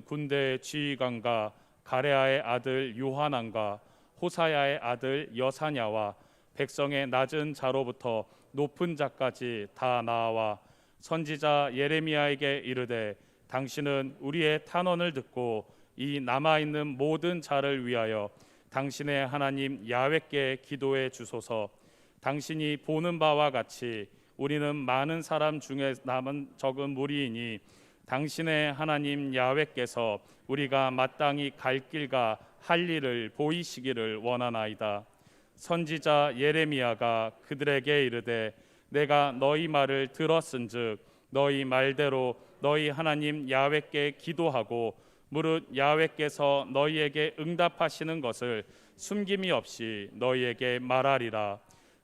군대 지휘관과 가레아의 아들 요하난과 호사야의 아들 여사냐와 백성의 낮은 자로부터 높은 자까지 다 나와 선지자 예레미야에게 이르되 당신은 우리의 탄원을 듣고 이 남아있는 모든 자를 위하여 당신의 하나님 야훼께 기도해 주소서. 당신이 보는 바와 같이 우리는 많은 사람 중에 남은 적은 무리이니 당신의 하나님 야훼께서 우리가 마땅히 갈 길과 할 일을 보이시기를 원하나이다. 선지자 예레미야가 그들에게 이르되 내가 너희 말을 들었은즉 너희 말대로 너희 하나님 야훼께 기도하고 무릇 야훼께서 너희에게 응답하시는 것을 숨김이 없이 너희에게 말하리라.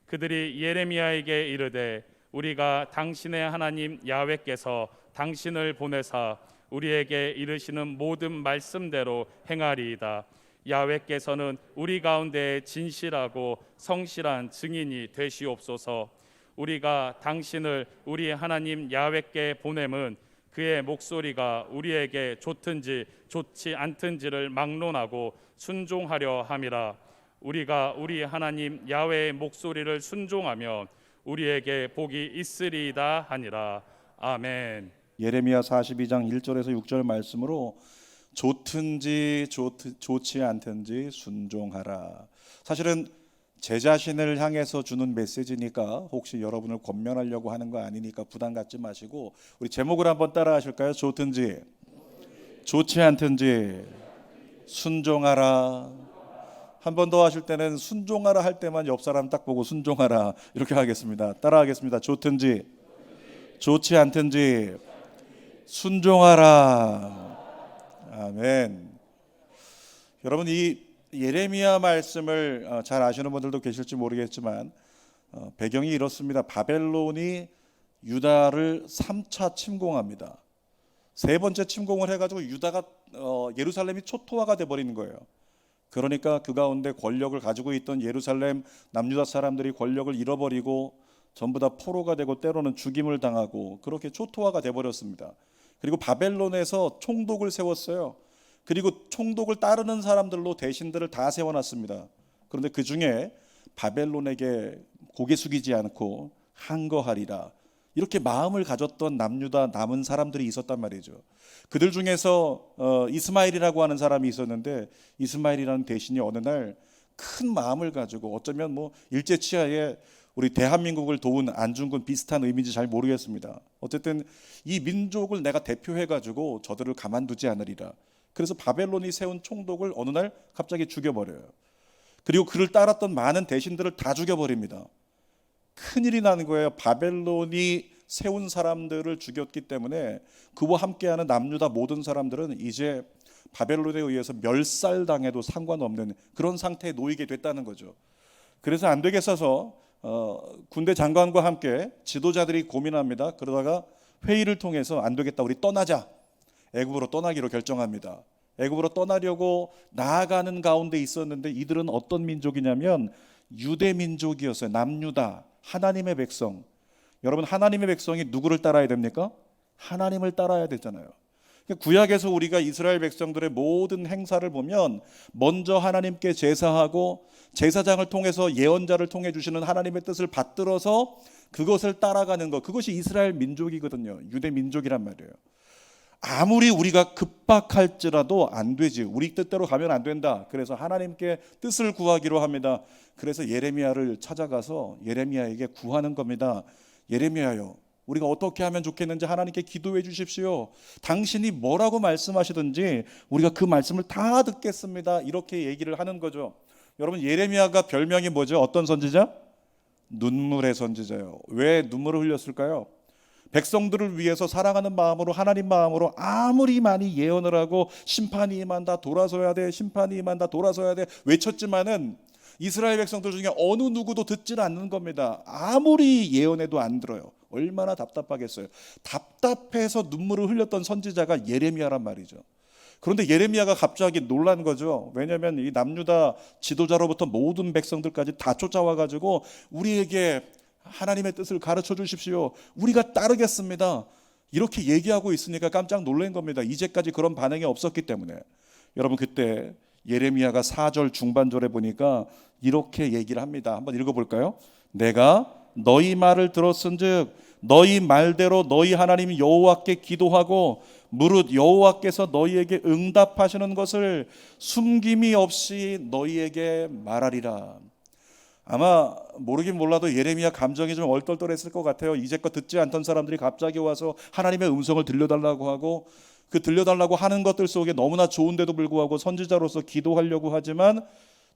그들이 예레미야에게 이르되 우리가 당신의 하나님 야훼께서 당신을 보내사 우리에게 이르시는 모든 말씀대로 행하리이다. 야훼께서는 우리 가운데 진실하고 성실한 증인이 되시옵소서. 우리가 당신을 우리 하나님 야훼께 보냄은 그의 목소리가 우리에게 좋든지 좋지 않든지를 막론하고 순종하려 함이라. 우리가 우리 하나님 야훼의 목소리를 순종하면 우리에게 복이 있으리이다 하니라. 아멘. 예레미야 42장 1절에서 6절 말씀으로 좋든지 좋지 않든지 순종하라. 사실은 제 자신을 향해서 주는 메시지니까 혹시 여러분을 권면하려고 하는 거 아니니까 부담 갖지 마시고 우리 제목을 한번 따라 하실까요? 좋든지 좋지 않든지 순종하라. 한 번 더 하실 때는 순종하라 할 때만 옆 사람 딱 보고 순종하라 이렇게 하겠습니다. 따라 하겠습니다. 좋든지 좋지 않든지 순종하라. 아멘. 여러분, 이 예레미야 말씀을 잘 아시는 분들도 계실지 모르겠지만 배경이 이렇습니다. 바벨론이 유다를 3차 침공합니다. 세 번째 침공을 해가지고 유다가 예루살렘이 초토화가 돼버리는 거예요. 그러니까 그 가운데 권력을 가지고 있던 예루살렘 남유다 사람들이 권력을 잃어버리고 전부 다 포로가 되고 때로는 죽임을 당하고 그렇게 초토화가 돼버렸습니다. 그리고 바벨론에서 총독을 세웠어요. 그리고 총독을 따르는 사람들로 대신들을 다 세워놨습니다. 그런데 그 중에 바벨론에게 고개 숙이지 않고 항거하리라 이렇게 마음을 가졌던 남유다 남은 사람들이 있었단 말이죠. 그들 중에서 이스마엘이라고 하는 사람이 있었는데 이스마엘이라는 대신이 어느 날 큰 마음을 가지고 어쩌면 뭐 일제치하에 우리 대한민국을 도운 안중근 비슷한 의미인지 잘 모르겠습니다. 어쨌든 이 민족을 내가 대표해가지고 저들을 가만두지 않으리라. 그래서 바벨론이 세운 총독을 어느 날 갑자기 죽여버려요. 그리고 그를 따랐던 많은 대신들을 다 죽여버립니다. 큰일이 나는 거예요. 바벨론이 세운 사람들을 죽였기 때문에 그와 함께하는 남유다 모든 사람들은 이제 바벨론에 의해서 멸살당해도 상관없는 그런 상태에 놓이게 됐다는 거죠. 그래서 안 되겠어서 군대 장관과 함께 지도자들이 고민합니다. 그러다가 회의를 통해서 안 되겠다, 우리 떠나자. 애굽으로 떠나기로 결정합니다. 애굽으로 떠나려고 나아가는 가운데 있었는데 이들은 어떤 민족이냐면 유대 민족이었어요. 남유다, 하나님의 백성. 여러분, 하나님의 백성이 누구를 따라야 됩니까? 하나님을 따라야 되잖아요. 구약에서 우리가 이스라엘 백성들의 모든 행사를 보면 먼저 하나님께 제사하고 제사장을 통해서 예언자를 통해 주시는 하나님의 뜻을 받들어서 그것을 따라가는 것, 그것이 이스라엘 민족이거든요. 유대 민족이란 말이에요. 아무리 우리가 급박할지라도 안 되지. 우리 뜻대로 가면 안 된다. 그래서 하나님께 뜻을 구하기로 합니다. 그래서 예레미야를 찾아가서 예레미야에게 구하는 겁니다. 예레미야요, 우리가 어떻게 하면 좋겠는지 하나님께 기도해 주십시오. 당신이 뭐라고 말씀하시든지 우리가 그 말씀을 다 듣겠습니다. 이렇게 얘기를 하는 거죠. 여러분, 예레미야가 별명이 뭐죠? 어떤 선지자? 눈물의 선지자예요. 왜 눈물을 흘렸을까요? 백성들을 위해서 사랑하는 마음으로, 하나님 마음으로 아무리 많이 예언을 하고 심판이 임한다, 돌아서야 돼, 심판이 임한다, 돌아서야 돼 외쳤지만은 이스라엘 백성들 중에 어느 누구도 듣질 않는 겁니다. 아무리 예언해도 안 들어요. 얼마나 답답하겠어요. 답답해서 눈물을 흘렸던 선지자가 예레미야란 말이죠. 그런데 예레미야가 갑자기 놀란 거죠. 왜냐하면 이 남유다 지도자로부터 모든 백성들까지 다 쫓아와가지고 우리에게 하나님의 뜻을 가르쳐 주십시오. 우리가 따르겠습니다. 이렇게 얘기하고 있으니까 깜짝 놀란 겁니다. 이제까지 그런 반응이 없었기 때문에. 여러분, 그때 예레미야가 4절 중반절에 보니까 이렇게 얘기를 합니다. 한번 읽어볼까요? 내가 너희 말을 들었은즉 너희 말대로 너희 하나님 여호와께 기도하고 무릇 여호와께서 너희에게 응답하시는 것을 숨김이 없이 너희에게 말하리라. 아마 모르긴 몰라도 예레미야 감정이 좀 얼떨떨했을 것 같아요. 이제껏 듣지 않던 사람들이 갑자기 와서 하나님의 음성을 들려달라고 하고, 그 들려달라고 하는 것들 속에 너무나 좋은데도 불구하고 선지자로서 기도하려고 하지만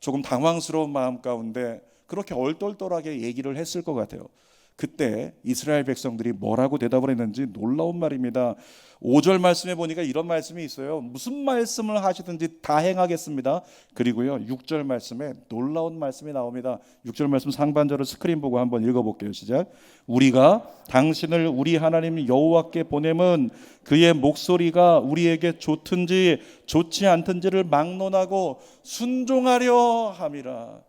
조금 당황스러운 마음 가운데 그렇게 얼떨떨하게 얘기를 했을 것 같아요. 그때 이스라엘 백성들이 뭐라고 대답을 했는지 놀라운 말입니다. 5절 말씀에 보니까 이런 말씀이 있어요. 무슨 말씀을 하시든지 다 행하겠습니다. 그리고요 6절 말씀에 놀라운 말씀이 나옵니다. 6절 말씀 상반절을 스크린 보고 한번 읽어볼게요. 시작. 우리가 당신을 우리 하나님 여호와께 보내면 그의 목소리가 우리에게 좋든지 좋지 않든지를 막론하고 순종하려 함이라.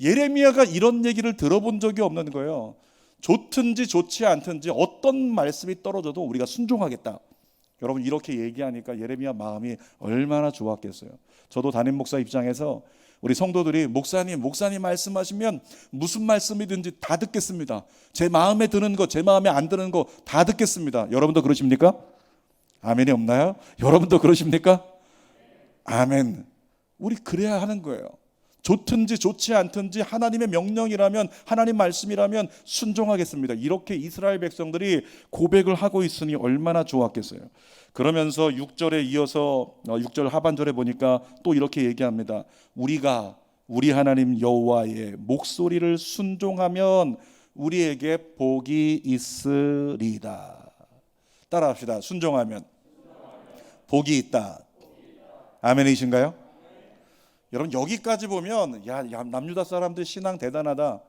예레미야가 이런 얘기를 들어본 적이 없는 거예요. 좋든지 좋지 않든지 어떤 말씀이 떨어져도 우리가 순종하겠다. 여러분, 이렇게 얘기하니까 예레미야 마음이 얼마나 좋았겠어요. 저도 담임 목사 입장에서 우리 성도들이 목사님 말씀하시면 무슨 말씀이든지 다 듣겠습니다. 제 마음에 드는 거, 제 마음에 안 드는 거 다 듣겠습니다. 여러분도 그러십니까? 아멘이 없나요? 여러분도 그러십니까? 아멘. 우리 그래야 하는 거예요. 좋든지 좋지 않든지 하나님의 명령이라면, 하나님 말씀이라면 순종하겠습니다. 이렇게 이스라엘 백성들이 고백을 하고 있으니 얼마나 좋았겠어요. 그러면서 6절에 이어서 6절 하반절에 보니까 또 이렇게 얘기합니다. 우리가 우리 하나님 여호와의 목소리를 순종하면 우리에게 복이 있으리다. 따라합시다. 순종하면 복이 있다. 아멘이신가요? 여러분, 여기까지 보면 야 남유다 사람들 신앙 대단하다.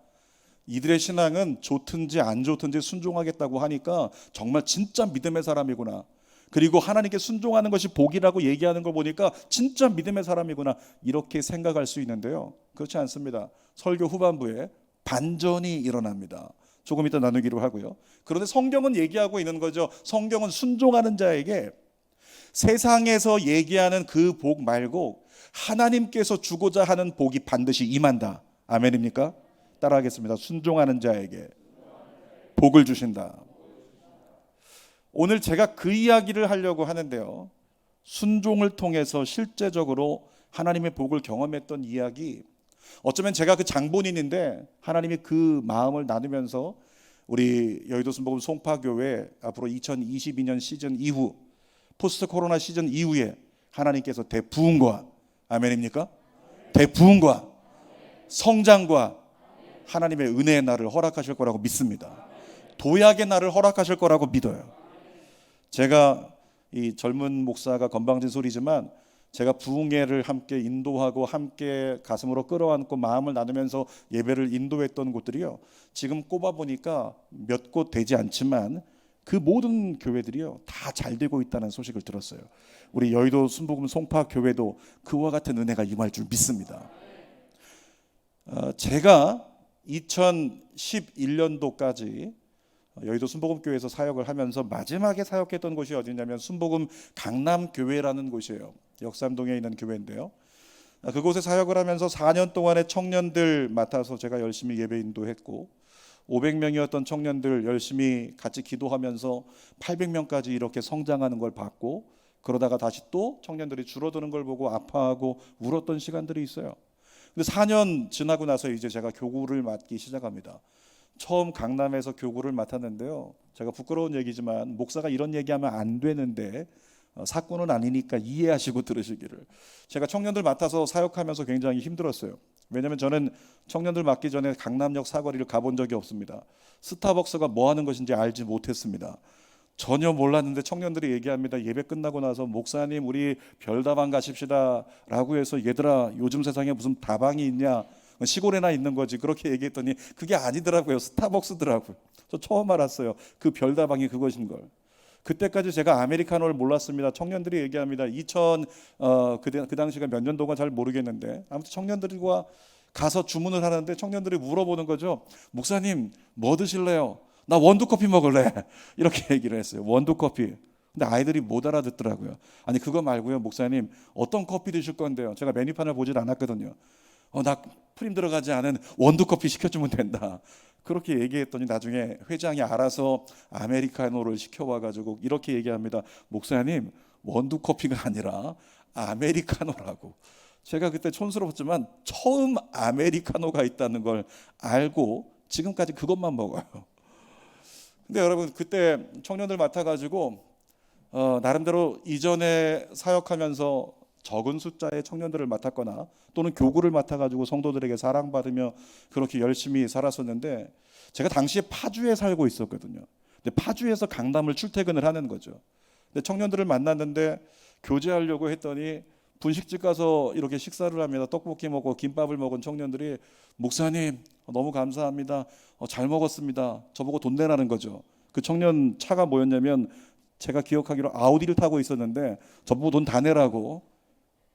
이들의 신앙은 좋든지 안 좋든지 순종하겠다고 하니까 정말 진짜 믿음의 사람이구나. 그리고 하나님께 순종하는 것이 복이라고 얘기하는 걸 보니까 진짜 믿음의 사람이구나, 이렇게 생각할 수 있는데요, 그렇지 않습니다. 설교 후반부에 반전이 일어납니다. 조금 이따 나누기로 하고요. 그런데 성경은 얘기하고 있는 거죠. 성경은 순종하는 자에게 세상에서 얘기하는 그 복 말고 하나님께서 주고자 하는 복이 반드시 임한다. 아멘입니까? 따라하겠습니다. 순종하는 자에게 복을 주신다. 오늘 제가 그 이야기를 하려고 하는데요, 순종을 통해서 실제적으로 하나님의 복을 경험했던 이야기, 어쩌면 제가 그 장본인인데 하나님이 그 마음을 나누면서 우리 여의도 순복음 송파교회 앞으로 2022년 시즌 이후, 포스트 코로나 시즌 이후에 하나님께서 대부흥과, 아멘입니까? 대부흥과 성장과 하나님의 은혜의 날을 허락하실 거라고 믿습니다. 도약의 날을 허락하실 거라고 믿어요. 제가 이 젊은 목사가 건방진 소리지만 제가 부흥회를 함께 인도하고 함께 가슴으로 끌어안고 마음을 나누면서 예배를 인도했던 곳들이요, 지금 꼽아보니까 몇 곳 되지 않지만 그 모든 교회들이요 다 잘 되고 있다는 소식을 들었어요. 우리 여의도 순복음 송파 교회도 그와 같은 은혜가 임할 줄 믿습니다. 제가 2011년도까지 여의도 순복음교회에서 사역을 하면서 마지막에 사역했던 곳이 어디냐면 순복음 강남교회라는 곳이에요. 역삼동에 있는 교회인데요, 그곳에 사역을 하면서 4년 동안의 청년들 맡아서 제가 열심히 예배 인도했고, 500명이었던 청년들 열심히 같이 기도하면서 800명까지 이렇게 성장하는 걸 봤고, 그러다가 다시 또 청년들이 줄어드는 걸 보고 아파하고 울었던 시간들이 있어요. 근데 4년 지나고 나서 이제 제가 교구를 맡기 시작합니다. 처음 강남에서 교구를 맡았는데요, 제가 부끄러운 얘기지만 목사가 이런 얘기하면 안 되는데 사건은 아니니까 이해하시고 들으시기를. 제가 청년들 맡아서 사역하면서 굉장히 힘들었어요. 왜냐하면 저는 청년들 맡기 전에 강남역 사거리를 가본 적이 없습니다. 스타벅스가 뭐 하는 것인지 알지 못했습니다. 전혀 몰랐는데 청년들이 얘기합니다. 예배 끝나고 나서 목사님 우리 별다방 가십시다 라고 해서, 얘들아 요즘 세상에 무슨 다방이 있냐, 시골에나 있는 거지, 그렇게 얘기했더니 그게 아니더라고요. 스타벅스더라고요. 저 처음 알았어요, 그 별다방이 그것인 걸. 그때까지 제가 아메리카노를 몰랐습니다. 청년들이 얘기합니다. 그 당시가 몇 년도가 잘 모르겠는데 아무튼 청년들과 가서 주문을 하는데 청년들이 물어보는 거죠. 목사님 뭐 드실래요? 나 원두커피 먹을래. 이렇게 얘기를 했어요. 원두커피. 근데 아이들이 못 알아듣더라고요. 아니 그거 말고요, 목사님 어떤 커피 드실 건데요? 제가 메뉴판을 보질 않았거든요. 나 프림 들어가지 않은 원두커피 시켜주면 된다. 그렇게 얘기했더니 나중에 회장이 알아서 아메리카노를 시켜와가지고 이렇게 얘기합니다. 목사님 원두커피가 아니라 아메리카노라고. 제가 그때 촌스러웠지만 처음 아메리카노가 있다는 걸 알고 지금까지 그것만 먹어요. 근데 여러분 그때 청년들 맡아가지고 나름대로 이전에 사역하면서 적은 숫자의 청년들을 맡았거나 또는 교구를 맡아가지고 성도들에게 사랑받으며 그렇게 열심히 살았었는데, 제가 당시에 파주에 살고 있었거든요. 근데 파주에서 강남을 출퇴근을 하는 거죠. 근데 청년들을 만났는데 교제하려고 했더니 분식집 가서 이렇게 식사를 합니다. 떡볶이 먹고 김밥을 먹은 청년들이 목사님 너무 감사합니다. 잘 먹었습니다. 저보고 돈 내라는 거죠. 그 청년 차가 뭐였냐면 제가 기억하기로 아우디를 타고 있었는데 저보고 돈 다 내라고,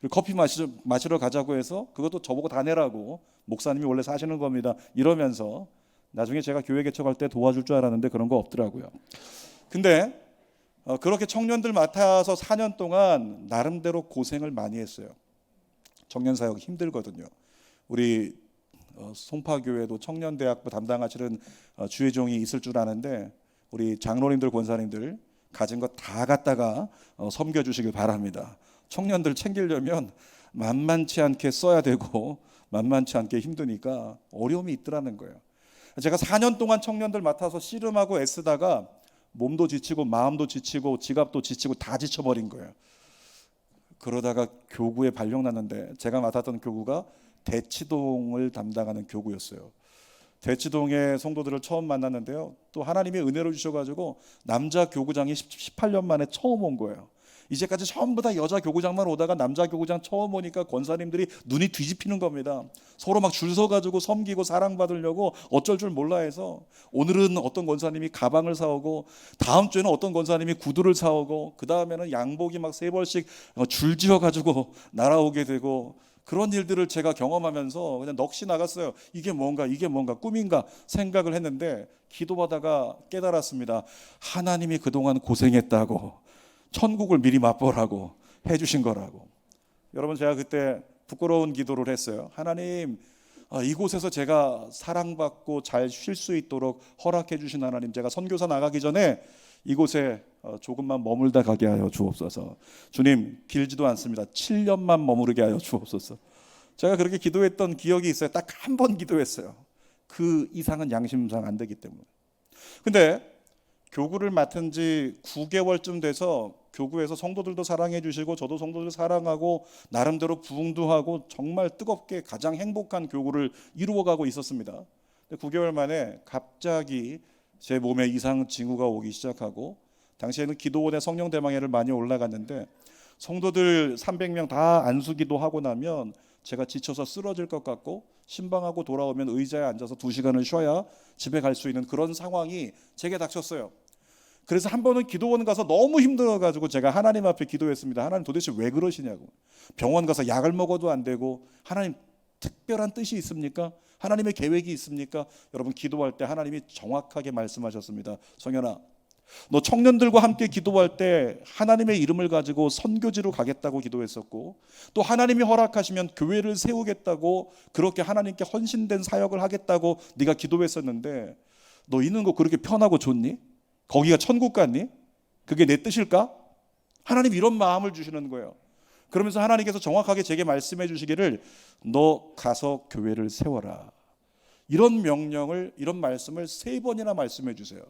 그리고 커피 마시러 가자고 해서 그것도 저보고 다 내라고, 목사님이 원래 사시는 겁니다 이러면서. 나중에 제가 교회 개척할 때 도와줄 줄 알았는데 그런 거 없더라고요. 근데 그렇게 청년들 맡아서 4년 동안 나름대로 고생을 많이 했어요. 청년 사역 힘들거든요. 우리 송파교회도 청년대학부 담당하시는 주회종이 있을 줄 아는데 우리 장로님들 권사님들 가진 거 다 갖다가 섬겨주시길 바랍니다. 청년들 챙기려면 만만치 않게 써야 되고 만만치 않게 힘드니까 어려움이 있더라는 거예요. 제가 4년 동안 청년들 맡아서 씨름하고 애쓰다가 몸도 지치고 마음도 지치고 지갑도 지치고 다 지쳐버린 거예요. 그러다가 교구에 발령 났는데, 제가 맡았던 교구가 대치동을 담당하는 교구였어요. 대치동의 성도들을 처음 만났는데요, 또 하나님이 은혜를 주셔가지고 남자 교구장이 18년 만에 처음 온 거예요. 이제까지 전부 다 여자 교구장만 오다가 남자 교구장 처음 오니까 권사님들이 눈이 뒤집히는 겁니다. 서로 막 줄 서가지고 섬기고 사랑받으려고 어쩔 줄 몰라 해서, 오늘은 어떤 권사님이 가방을 사오고 다음 주에는 어떤 권사님이 구두를 사오고 그 다음에는 양복이 막 3벌씩 줄 지어가지고 날아오게 되고, 그런 일들을 제가 경험하면서 그냥 넋이 나갔어요. 이게 뭔가 꿈인가 생각을 했는데, 기도하다가 깨달았습니다. 하나님이 그동안 고생했다고, 천국을 미리 맛보라고 해주신 거라고. 여러분 제가 그때 부끄러운 기도를 했어요. 하나님, 이곳에서 제가 사랑받고 잘 쉴 수 있도록 허락해 주신 하나님, 제가 선교사 나가기 전에 이곳에 조금만 머물다 가게 하여 주옵소서. 주님, 길지도 않습니다. 7년만 머무르게 하여 주옵소서. 제가 그렇게 기도했던 기억이 있어요. 딱 한 번 기도했어요. 그 이상은 양심상 안 되기 때문에. 근데 교구를 맡은 지 9개월쯤 돼서 교구에서 성도들도 사랑해 주시고 저도 성도들 사랑하고 나름대로 부흥도 하고 정말 뜨겁게 가장 행복한 교구를 이루어가고 있었습니다. 9개월 만에 갑자기 제 몸에 이상 징후가 오기 시작하고, 당시에는 기도원에 성령 대망회를 많이 올라갔는데 성도들 300명 다 안수기도 하고 나면 제가 지쳐서 쓰러질 것 같고, 신방하고 돌아오면 의자에 앉아서 2시간을 쉬어야 집에 갈 수 있는 그런 상황이 제게 닥쳤어요. 그래서 한 번은 기도원 가서 너무 힘들어가지고 제가 하나님 앞에 기도했습니다. 하나님 도대체 왜 그러시냐고. 병원 가서 약을 먹어도 안 되고, 하나님 특별한 뜻이 있습니까? 하나님의 계획이 있습니까? 여러분 기도할 때 하나님이 정확하게 말씀하셨습니다. 성현아, 너 청년들과 함께 기도할 때 하나님의 이름을 가지고 선교지로 가겠다고 기도했었고, 또 하나님이 허락하시면 교회를 세우겠다고, 그렇게 하나님께 헌신된 사역을 하겠다고 네가 기도했었는데, 너 있는 거 그렇게 편하고 좋니? 거기가 천국 같니? 그게 내 뜻일까? 하나님 이런 마음을 주시는 거예요. 그러면서 하나님께서 정확하게 제게 말씀해 주시기를, 너 가서 교회를 세워라. 이런 명령을, 이런 말씀을 3번이나 말씀해 주세요.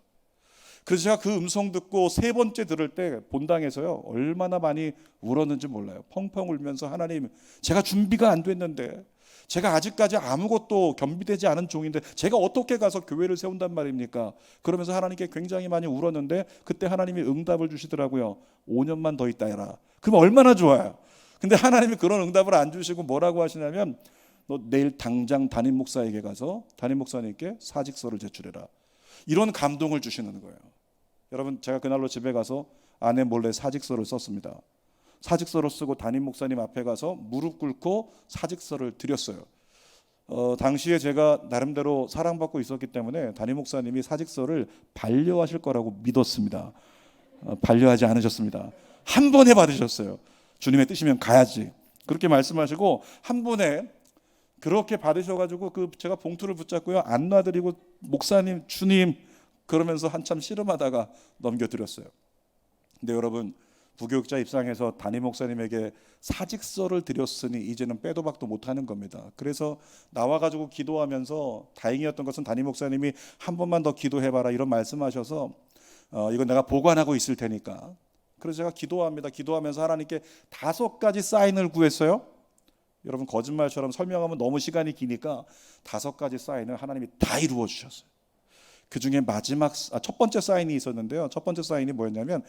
그래서 제가 그 음성 듣고 3번째 들을 때 본당에서요 얼마나 많이 울었는지 몰라요. 펑펑 울면서, 하나님 제가 준비가 안 됐는데, 제가 아직까지 아무것도 겸비되지 않은 종인데 제가 어떻게 가서 교회를 세운단 말입니까? 그러면서 하나님께 굉장히 많이 울었는데, 그때 하나님이 응답을 주시더라고요. 5년만 더 있다 해라. 그럼 얼마나 좋아요. 근데 하나님이 그런 응답을 안 주시고 뭐라고 하시냐면, 너 내일 당장 담임 목사에게 가서 담임 목사님께 사직서를 제출해라. 이런 감동을 주시는 거예요. 여러분 제가 그날로 집에 가서 아내 몰래 사직서를 썼습니다. 사직서를 쓰고 담임 목사님 앞에 가서 무릎 꿇고 사직서를 드렸어요. 당시에 제가 나름대로 사랑받고 있었기 때문에 담임 목사님이 사직서를 반려하실 거라고 믿었습니다. 반려하지 않으셨습니다. 한 번에 받으셨어요. 주님의 뜻이면 가야지. 그렇게 말씀하시고 한 번에 그렇게 받으셔가지고 제가 봉투를 붙잡고요, 안 놔드리고 목사님, 주님 그러면서 한참 씨름하다가 넘겨드렸어요. 근데 여러분, 부교육자 입장에서 담임 목사님에게 사직서를 드렸으니 이제는 빼도 박도 못하는 겁니다. 그래서 나와가지고 기도하면서 다행이었던 것은 담임 목사님이 한 번만 더 기도해봐라 이런 말씀하셔서 이건 내가 보관하고 있을 테니까. 그래서 제가 기도합니다. 기도하면서 하나님께 5가지 사인을 구했어요. 여러분, 거짓말처럼 설명하면 너무 시간이 기니까 5가지 사인을 하나님이 다 이루어 주셨어요. 그 중에 첫 번째 사인이 있었는데요. 첫 번째 사인이 뭐였냐면,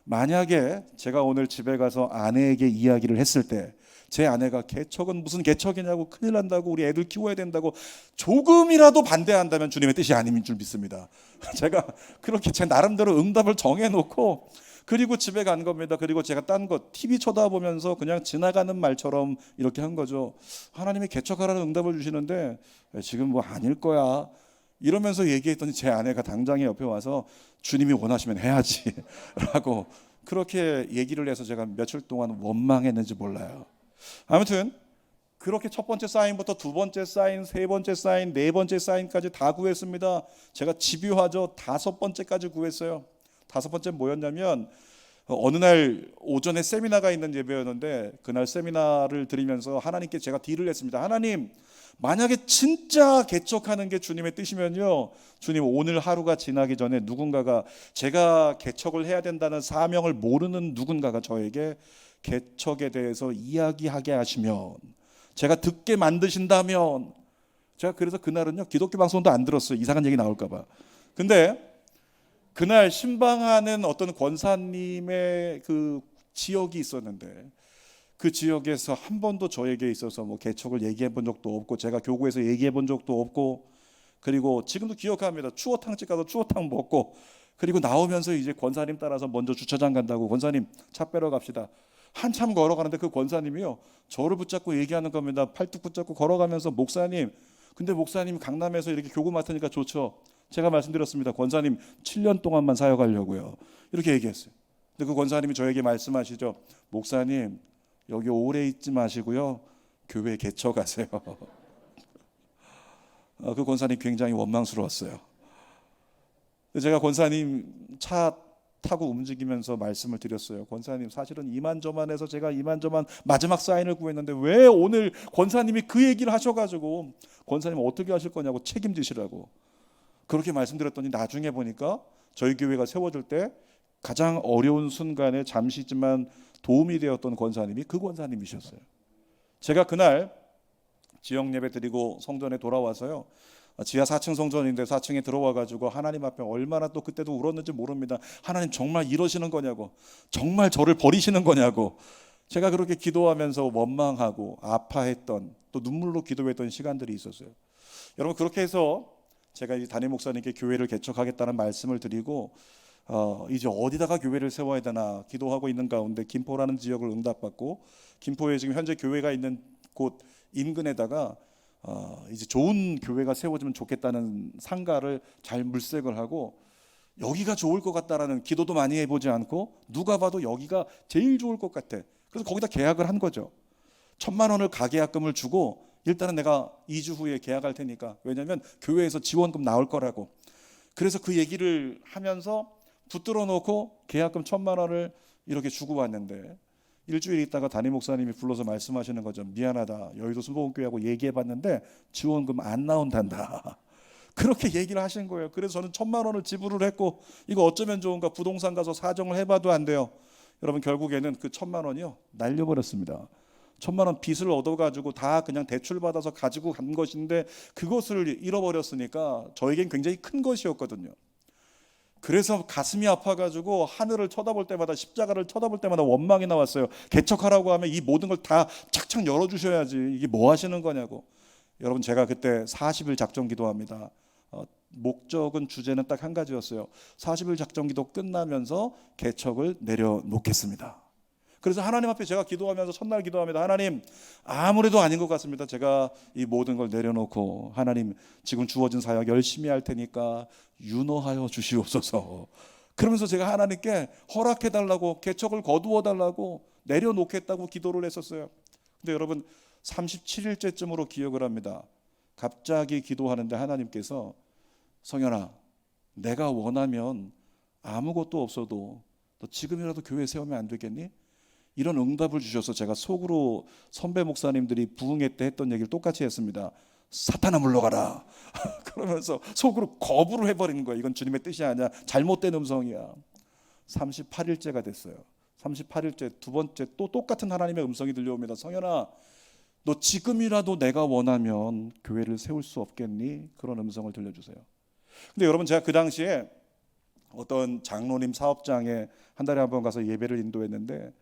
만약에 제가 오늘 집에 가서 아내에게 이야기를 했을 때 제 아내가 개척은 무슨 개척이냐고, 큰일 난다고, 우리 애들 키워야 된다고 조금이라도 반대한다면 주님의 뜻이 아닌 줄 믿습니다. 제가 그렇게 제 나름대로 응답을 정해놓고 그리고 집에 간 겁니다. 그리고 제가 딴 거 TV 쳐다보면서 그냥 지나가는 말처럼 이렇게 한 거죠. 하나님이 개척하라는 응답을 주시는데 지금 뭐 아닐 거야 이러면서 얘기했더니 제 아내가 당장에 옆에 와서 주님이 원하시면 해야지 라고 그렇게 얘기를 해서 제가 며칠 동안 원망했는지 몰라요. 아무튼 그렇게 첫 번째 사인부터 2번째 사인, 3번째 사인, 4번째 사인까지 다 구했습니다. 제가 집요하죠. 5번째까지 구했어요. 5번째 뭐였냐면, 어느 날 오전에 세미나가 있는 예배였는데 그날 세미나를 드리면서 하나님께 제가 딜을 했습니다. 하나님, 만약에 진짜 개척하는 게 주님의 뜻이면요, 주님 오늘 하루가 지나기 전에 누군가가, 제가 개척을 해야 된다는 사명을 모르는 누군가가 저에게 개척에 대해서 이야기하게 하시면, 제가 듣게 만드신다면, 제가 그래서 그날은요 기독교 방송도 안 들었어요. 이상한 얘기 나올까 봐. 근데 그날 신방하는 어떤 권사님의 그 지역이 있었는데, 그 지역에서 한 번도 저에게 있어서 뭐 개척을 얘기해 본 적도 없고, 제가 교구에서 얘기해 본 적도 없고, 그리고 지금도 기억합니다. 추어탕집 가서 추어탕 먹고, 그리고 나오면서 이제 권사님 따라서 먼저 주차장 간다고, 권사님 차 빼러 갑시다. 한참 걸어가는데 그 권사님이요 저를 붙잡고 얘기하는 겁니다. 팔뚝 붙잡고 걸어가면서, 목사님, 근데 목사님 강남에서 이렇게 교구 맡으니까 좋죠. 제가 말씀드렸습니다. 권사님 7년 동안만 사역하려고요. 이렇게 얘기했어요. 근데 그 권사님이 저에게 말씀하시죠. 목사님, 여기 오래 있지 마시고요, 교회 개척하세요. 그 권사님 굉장히 원망스러웠어요. 제가 권사님 차 타고 움직이면서 말씀을 드렸어요. 권사님, 사실은 이만저만해서 제가 이만저만 마지막 사인을 구했는데 왜 오늘 권사님이 그 얘기를 하셔가지고 권사님 어떻게 하실 거냐고 책임지시라고 그렇게 말씀드렸더니, 나중에 보니까 저희 교회가 세워질 때 가장 어려운 순간에 잠시지만 도움이 되었던 권사님이 그 권사님이셨어요. 제가 그날 지역 예배 드리고 성전에 돌아와서요, 지하 4층 성전인데 4층에 들어와가지고 하나님 앞에 얼마나 또 그때도 울었는지 모릅니다. 하나님 정말 이러시는 거냐고, 정말 저를 버리시는 거냐고, 제가 그렇게 기도하면서 원망하고 아파했던, 또 눈물로 기도했던 시간들이 있었어요. 여러분, 그렇게 해서 제가 이 담임 목사님께 교회를 개척하겠다는 말씀을 드리고 이제 어디다가 교회를 세워야 되나 기도하고 있는 가운데 김포라는 지역을 응답받고, 김포에 지금 현재 교회가 있는 곳 인근에다가 이제 좋은 교회가 세워지면 좋겠다는 상가를 잘 물색을 하고, 여기가 좋을 것 같다라는 기도도 많이 해보지 않고 누가 봐도 여기가 제일 좋을 것 같아. 그래서 거기다 계약을 한 거죠. 1,000만 원을 가계약금을 주고, 일단은 내가 2주 후에 계약할 테니까, 왜냐하면 교회에서 지원금 나올 거라고. 그래서 그 얘기를 하면서 붙들어 놓고 계약금 1,000만 원을 이렇게 주고 왔는데, 일주일 있다가 담임 목사님이 불러서 말씀하시는 거죠. 미안하다, 여의도 순복음교회하고 얘기해봤는데 지원금 안 나온단다. 그렇게 얘기를 하신 거예요. 그래서 저는 1,000만 원을 지불을 했고, 이거 어쩌면 좋은가, 부동산 가서 사정을 해봐도 안 돼요. 여러분, 결국에는 그 1,000만 원이요 날려버렸습니다. 1,000만 원 빚을 얻어가지고 다 그냥 대출 받아서 가지고 간 것인데, 그것을 잃어버렸으니까 저에겐 굉장히 큰 것이었거든요. 그래서 가슴이 아파가지고 하늘을 쳐다볼 때마다, 십자가를 쳐다볼 때마다 원망이 나왔어요. 개척하라고 하면 이 모든 걸 다 착착 열어주셔야지, 이게 뭐 하시는 거냐고. 여러분, 제가 그때 40일 작정 기도합니다. 목적은, 주제는 딱 한 가지였어요. 40일 작정 기도 끝나면서 개척을 내려놓겠습니다. 그래서 하나님 앞에 제가 기도하면서 첫날 기도합니다. 하나님, 아무래도 아닌 것 같습니다. 제가 이 모든 걸 내려놓고 하나님 지금 주어진 사역 열심히 할 테니까 윤허하여 주시옵소서. 그러면서 제가 하나님께 허락해달라고, 개척을 거두어달라고, 내려놓겠다고 기도를 했었어요. 근데 여러분 37일째쯤으로 기억을 합니다. 갑자기 기도하는데 하나님께서 성현아, 내가 원하면 아무것도 없어도 너 지금이라도 교회 세우면 안 되겠니? 이런 응답을 주셔서 제가 속으로 선배 목사님들이 부흥회 때 했던 얘기를 똑같이 했습니다. 사탄아 물러가라. 그러면서 속으로 거부를 해버리는 거예요. 이건 주님의 뜻이 아니야. 잘못된 음성이야. 38일째가 됐어요. 38일째 두 번째 또 똑같은 하나님의 음성이 들려옵니다. 성현아, 너 지금이라도 내가 원하면 교회를 세울 수 없겠니? 그런 음성을 들려주세요. 근데 여러분, 제가 그 당시에 어떤 장로님 사업장에 한 달에 한 번 가서 예배를 인도했는데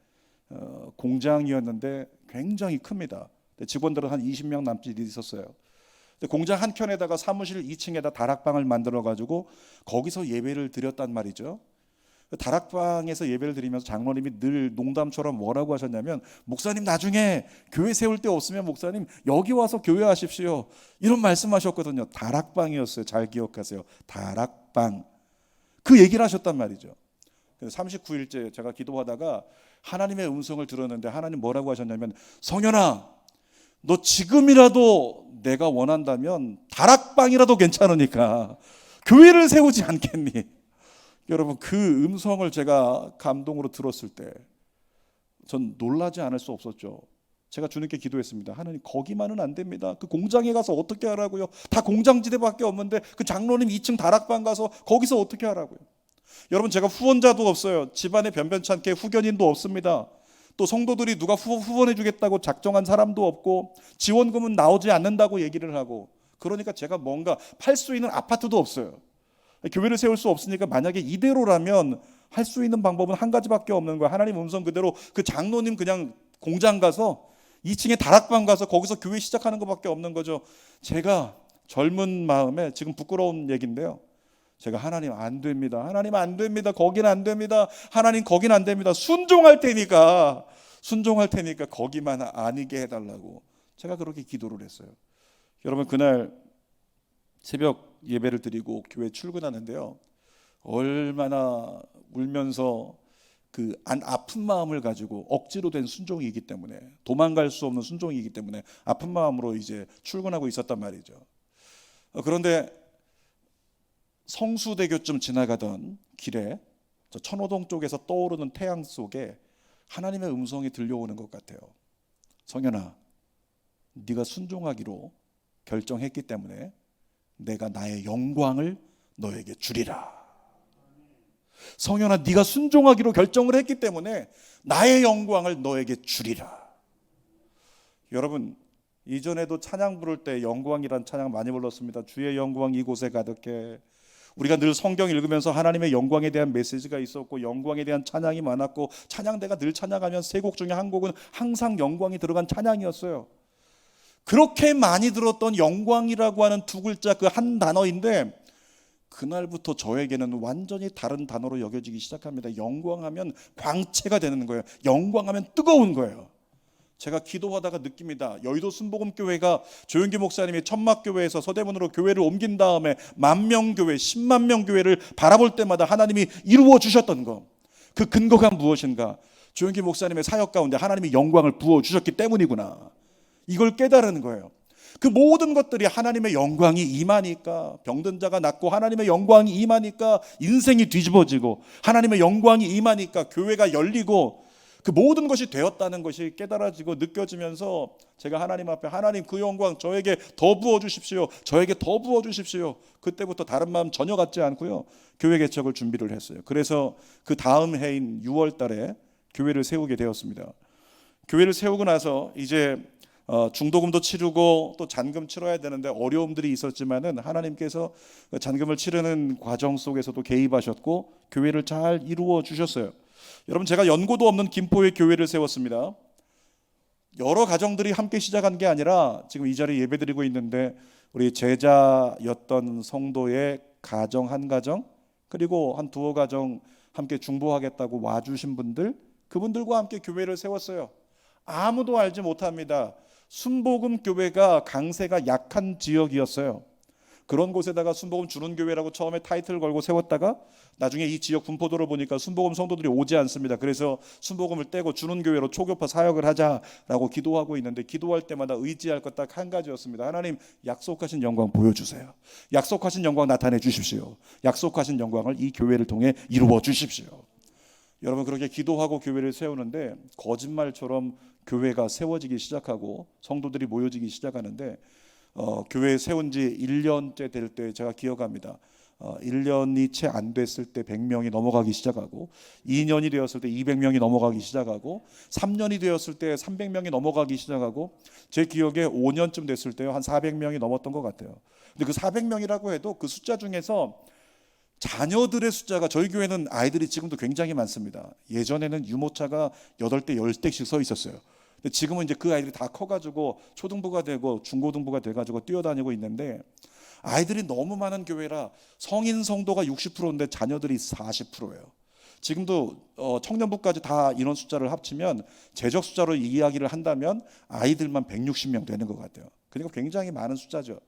공장이었는데 굉장히 큽니다. 직원들은 한 20명 남짓 있었어요. 공장 한 켠에다가 사무실 2층에다 다락방을 만들어 가지고 거기서 예배를 드렸단 말이죠. 다락방에서 예배를 드리면서 장로님이 늘 농담처럼 뭐라고 하셨냐면, 목사님 나중에 교회 세울 데 없으면 목사님 여기 와서 교회 하십시오, 이런 말씀하셨거든요. 다락방이었어요. 잘 기억하세요. 다락방. 그 얘기를 하셨단 말이죠. 39일째 제가 기도하다가 하나님의 음성을 들었는데 하나님 뭐라고 하셨냐면, 성현아, 너 지금이라도 내가 원한다면 다락방이라도 괜찮으니까 교회를 세우지 않겠니? 여러분, 그 음성을 제가 감동으로 들었을 때 전 놀라지 않을 수 없었죠. 제가 주님께 기도했습니다. 하나님, 거기만은 안 됩니다. 그 공장에 가서 어떻게 하라고요? 다 공장지대밖에 없는데 그 장로님 2층 다락방 가서 거기서 어떻게 하라고요? 여러분, 제가 후원자도 없어요. 집안에 변변찮게 후견인도 없습니다. 또 성도들이 누가 후원해 주겠다고 작정한 사람도 없고 지원금은 나오지 않는다고 얘기를 하고, 그러니까 제가 뭔가 팔 수 있는 아파트도 없어요. 교회를 세울 수 없으니까 만약에 이대로라면 할 수 있는 방법은 한 가지밖에 없는 거야. 하나님 음성 그대로 그 장로님 그냥 공장 가서 2층에 다락방 가서 거기서 교회 시작하는 것밖에 없는 거죠. 제가 젊은 마음에, 지금 부끄러운 얘기인데요, 제가 하나님 안 됩니다. 하나님 안 됩니다. 거긴 안 됩니다. 하나님 거긴 안 됩니다. 순종할 테니까 거기만 아니게 해달라고 제가 그렇게 기도를 했어요. 여러분, 그날 새벽 예배를 드리고 교회 출근하는데요, 얼마나 울면서 그 아픈 마음을 가지고, 억지로 된 순종이기 때문에, 도망갈 수 없는 순종이기 때문에 아픈 마음으로 이제 출근하고 있었단 말이죠. 그런데 성수대교쯤 지나가던 길에 저 천호동 쪽에서 떠오르는 태양 속에 하나님의 음성이 들려오는 것 같아요. 성현아, 네가 순종하기로 결정했기 때문에 내가 나의 영광을 너에게 주리라. 성현아, 네가 순종하기로 결정을 했기 때문에 나의 영광을 너에게 주리라. 여러분, 이전에도 찬양 부를 때 영광이란 찬양 많이 불렀습니다. 주의 영광 이곳에 가득해. 우리가 늘 성경 읽으면서 하나님의 영광에 대한 메시지가 있었고 영광에 대한 찬양이 많았고, 찬양대가 늘 찬양하면 세 곡 중에 한 곡은 항상 영광이 들어간 찬양이었어요. 그렇게 많이 들었던 영광이라고 하는 두 글자, 그 한 단어인데 그날부터 저에게는 완전히 다른 단어로 여겨지기 시작합니다. 영광하면 광채가 되는 거예요. 영광하면 뜨거운 거예요. 제가 기도하다가 느낍니다. 여의도 순복음교회가 조용기 목사님이 천막교회에서 서대문으로 교회를 옮긴 다음에 10,000명교회, 100,000명교회를 바라볼 때마다 하나님이 이루어 주셨던 것, 그 근거가 무엇인가? 조용기 목사님의 사역 가운데 하나님이 영광을 부어주셨기 때문이구나, 이걸 깨달은 거예요. 그 모든 것들이 하나님의 영광이 임하니까 병든 자가 낫고, 하나님의 영광이 임하니까 인생이 뒤집어지고, 하나님의 영광이 임하니까 교회가 열리고, 그 모든 것이 되었다는 것이 깨달아지고 느껴지면서 제가 하나님 앞에, 하나님 그 영광 저에게 더 부어주십시오, 저에게 더 부어주십시오. 그때부터 다른 마음 전혀 갖지 않고요, 교회 개척을 준비를 했어요. 그래서 그 다음 해인 6월 달에 교회를 세우게 되었습니다. 교회를 세우고 나서 이제 중도금도 치르고 또 잔금 치러야 되는데 어려움들이 있었지만은 하나님께서 잔금을 치르는 과정 속에서도 개입하셨고 교회를 잘 이루어 주셨어요. 여러분, 제가 연고도 없는 김포에 교회를 세웠습니다. 여러 가정들이 함께 시작한 게 아니라 지금 이 자리에 예배드리고 있는데 우리 제자였던 성도의 가정 한 가정, 그리고 한 두어 가정 함께 중보하겠다고 와주신 분들, 그분들과 함께 교회를 세웠어요. 아무도 알지 못합니다. 순복음 교회가 강세가 약한 지역이었어요. 그런 곳에다가 순복음 주는 교회라고 처음에 타이틀을 걸고 세웠다가 나중에 이 지역 분포도를 보니까 순복음 성도들이 오지 않습니다. 그래서 순복음을 떼고 주는 교회로 초교파 사역을 하자라고 기도하고 있는데, 기도할 때마다 의지할 것 딱 한 가지였습니다. 하나님, 약속하신 영광 보여주세요. 약속하신 영광 나타내 주십시오. 약속하신 영광을 이 교회를 통해 이루어 주십시오. 여러분, 그렇게 기도하고 교회를 세우는데 거짓말처럼 교회가 세워지기 시작하고 성도들이 모여지기 시작하는데, 교회 세운 지 1년째 될 때 제가 기억합니다. 1년이 채 안 됐을 때 100명이 넘어가기 시작하고, 2년이 되었을 때 200명이 넘어가기 시작하고, 3년이 되었을 때 300명이 넘어가기 시작하고, 제 기억에 5년쯤 됐을 때요 한 400명이 넘었던 것 같아요. 근데 그 400명이라고 해도 그 숫자 중에서 자녀들의 숫자가, 저희 교회는 아이들이 지금도 굉장히 많습니다. 예전에는 유모차가 8대 10대씩 서 있었어요. 근데 지금은 이제 그 아이들이 다 커가지고 초등부가 되고 중고등부가 돼가지고 뛰어다니고 있는데, 아이들이 너무 많은 교회라 성인 성도가 60%인데 자녀들이 40%예요. 지금도 청년부까지 다 인원 숫자를 합치면 재적 숫자로 이야기를 한다면 아이들만 160명 되는 것 같아요. 그러니까 굉장히 많은 숫자죠.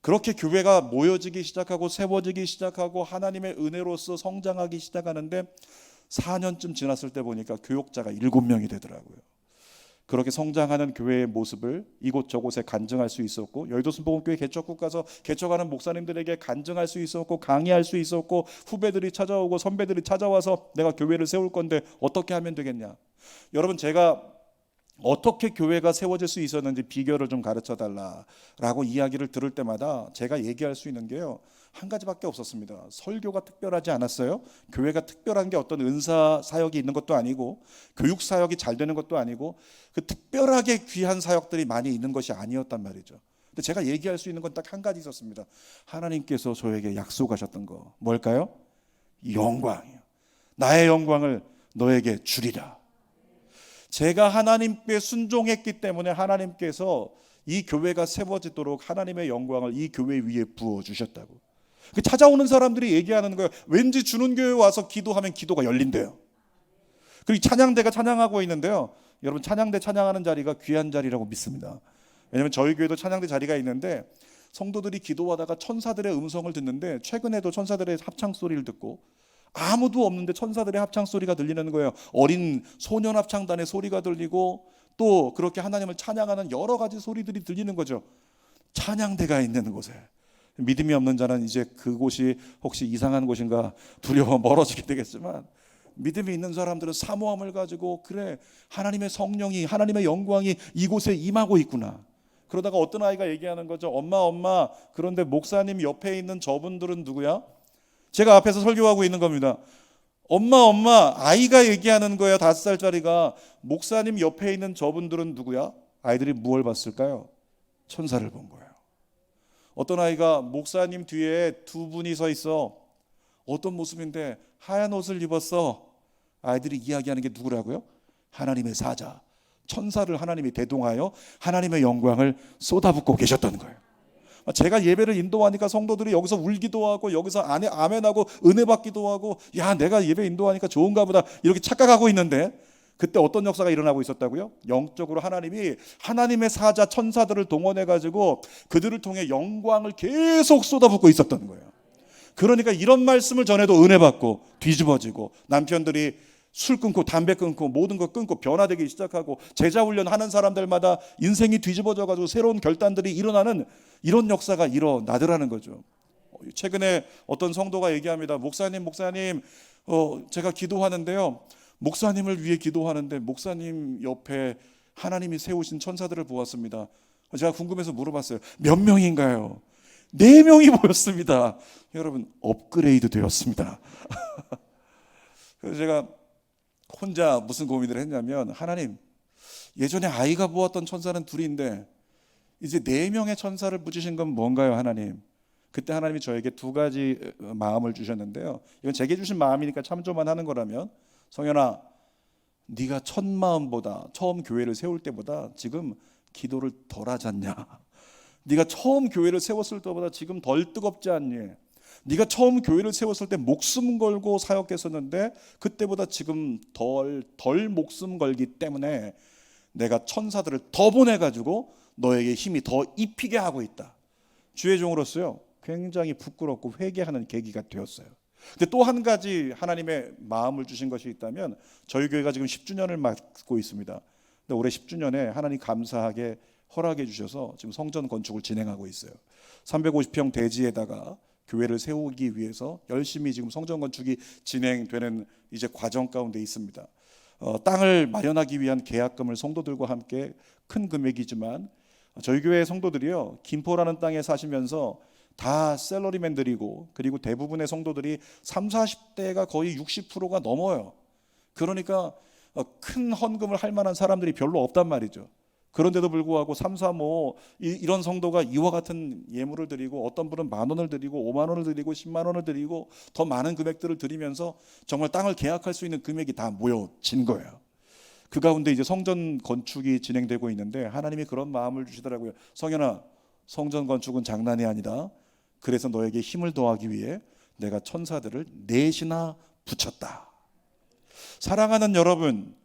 그렇게 교회가 모여지기 시작하고 세워지기 시작하고 하나님의 은혜로서 성장하기 시작하는데, 4년쯤 지났을 때 보니까 교역자가 7명이 되더라고요. 그렇게 성장하는 교회의 모습을 이곳저곳에 간증할 수 있었고, 여의도 순복음교회 개척국 가서 개척하는 목사님들에게 간증할 수 있었고, 강의할 수 있었고, 후배들이 찾아오고 선배들이 찾아와서 내가 교회를 세울 건데 어떻게 하면 되겠냐. 여러분, 제가 어떻게 교회가 세워질 수 있었는지 비결을 좀 가르쳐 달라라고 이야기를 들을 때마다 제가 얘기할 수 있는 게요 한 가지밖에 없었습니다. 설교가 특별하지 않았어요. 교회가 특별한 게 어떤 은사 사역이 있는 것도 아니고 교육 사역이 잘 되는 것도 아니고 그 특별하게 귀한 사역들이 많이 있는 것이 아니었단 말이죠. 근데 제가 얘기할 수 있는 건 딱 한 가지 있었습니다. 하나님께서 저에게 약속하셨던 거 뭘까요? 영광이요. 나의 영광을 너에게 주리라. 제가 하나님께 순종했기 때문에 하나님께서 이 교회가 세워지도록 하나님의 영광을 이 교회 위에 부어주셨다고. 찾아오는 사람들이 얘기하는 거예요. 왠지 주는 교회 와서 기도하면 기도가 열린대요. 그리고 찬양대가 찬양하고 있는데요, 여러분, 찬양대 찬양하는 자리가 귀한 자리라고 믿습니다. 왜냐하면 저희 교회도 찬양대 자리가 있는데 성도들이 기도하다가 천사들의 음성을 듣는데, 최근에도 천사들의 합창 소리를 듣고 아무도 없는데 천사들의 합창 소리가 들리는 거예요. 어린 소년 합창단의 소리가 들리고 또 그렇게 하나님을 찬양하는 여러 가지 소리들이 들리는 거죠. 찬양대가 있는 곳에 믿음이 없는 자는 이제 그곳이 혹시 이상한 곳인가 두려워 멀어지게 되겠지만, 믿음이 있는 사람들은 사모함을 가지고, 그래, 하나님의 성령이, 하나님의 영광이 이곳에 임하고 있구나. 그러다가 어떤 아이가 얘기하는 거죠. 엄마, 그런데 목사님 옆에 있는 저분들은 누구야? 제가 앞에서 설교하고 있는 겁니다. 엄마, 아이가 얘기하는 거예요. 5살짜리가. 목사님 옆에 있는 저분들은 누구야? 아이들이 무엇을 봤을까요? 천사를 본 거예요. 어떤 아이가 목사님 뒤에 2분이 서 있어. 어떤 모습인데? 하얀 옷을 입었어. 아이들이 이야기하는 게 누구라고요? 하나님의 사자, 천사를 하나님이 대동하여 하나님의 영광을 쏟아붓고 계셨던 거예요. 제가 예배를 인도하니까 성도들이 여기서 울기도 하고 여기서 안에 아멘하고 은혜 받기도 하고, 야, 내가 예배 인도하니까 좋은가 보다 이렇게 착각하고 있는데, 그때 어떤 역사가 일어나고 있었다고요? 영적으로 하나님이 하나님의 사자 천사들을 동원해 가지고 그들을 통해 영광을 계속 쏟아붓고 있었던 거예요. 그러니까 이런 말씀을 전해도 은혜 받고 뒤집어지고, 남편들이 술 끊고 담배 끊고 모든 거 끊고 변화되기 시작하고, 제자 훈련하는 사람들마다 인생이 뒤집어져 가지고 새로운 결단들이 일어나는 이런 역사가 일어나더라는 거죠. 최근에 어떤 성도가 얘기합니다. 목사님, 제가 기도하는데요, 목사님을 위해 기도하는데 목사님 옆에 하나님이 세우신 천사들을 보았습니다. 제가 궁금해서 물어봤어요. 몇 명인가요? 4명이 보였습니다. 여러분, 업그레이드 되었습니다. 그래서 제가 혼자 무슨 고민을 했냐면, 하나님, 예전에 아이가 보았던 천사는 2인데 이제 4명의 천사를 붙이신 건 뭔가요, 하나님? 그때 하나님이 저에게 2가지 마음을 주셨는데요, 이건 제게 주신 마음이니까 참조만 하는 거라면, 성현아, 네가 첫 마음보다, 처음 교회를 세울 때보다 지금 기도를 덜 하지 않냐? 네가 처음 교회를 세웠을 때보다 지금 덜 뜨겁지 않니? 네가 처음 교회를 세웠을 때 목숨 걸고 사역했었는데 그때보다 지금 덜 목숨 걸기 때문에 내가 천사들을 더 보내가지고 너에게 힘이 더 입히게 하고 있다. 주의 종으로서요 굉장히 부끄럽고 회개하는 계기가 되었어요. 근데 또 한 가지 하나님의 마음을 주신 것이 있다면 저희 교회가 지금 10주년을 맞고 있습니다. 근데 올해 10주년에 하나님 감사하게 허락해 주셔서 지금 성전 건축을 진행하고 있어요. 350평 대지에다가 교회를 세우기 위해서 열심히 지금 성전 건축이 진행되는 이제 과정 가운데 있습니다. 땅을 마련하기 위한 계약금을 성도들과 함께 큰 금액이지만 저희 교회 성도들이요 김포라는 땅에 사시면서 다 셀러리맨들이고 그리고 대부분의 성도들이 30, 40대가 거의 60%가 넘어요. 그러니까 큰 헌금을 할 만한 사람들이 별로 없단 말이죠. 그런데도 불구하고 3, 4, 5 이런 성도가 이와 같은 예물을 드리고 어떤 분은 10,000원을 드리고 50,000원을 드리고 100,000원을 드리고 더 많은 금액들을 드리면서 정말 땅을 계약할 수 있는 금액이 다 모여진 거예요. 그 가운데 이제 성전 건축이 진행되고 있는데 하나님이 그런 마음을 주시더라고요. 성현아, 성전 건축은 장난이 아니다. 그래서 너에게 힘을 더하기 위해 내가 천사들을 넷이나 붙였다. 사랑하는 여러분,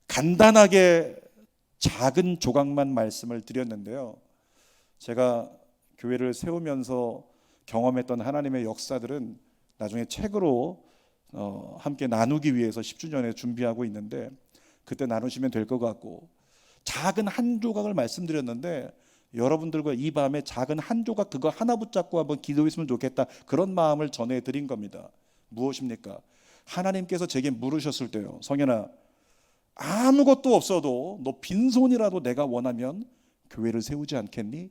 간단하게 작은 조각만 말씀을 드렸는데요. 제가 교회를 세우면서 경험했던 하나님의 역사들은 나중에 책으로 함께 나누기 위해서 10주년에 준비하고 있는데 그때 나누시면 될 것 같고 작은 한 조각을 말씀드렸는데 여러분들과 이 밤에 작은 한 조각 그거 하나 붙잡고 한번 기도했으면 좋겠다 그런 마음을 전해드린 겁니다. 무엇입니까? 하나님께서 제게 물으셨을 때요 성현아 아무것도 없어도 너 빈손이라도 내가 원하면 교회를 세우지 않겠니?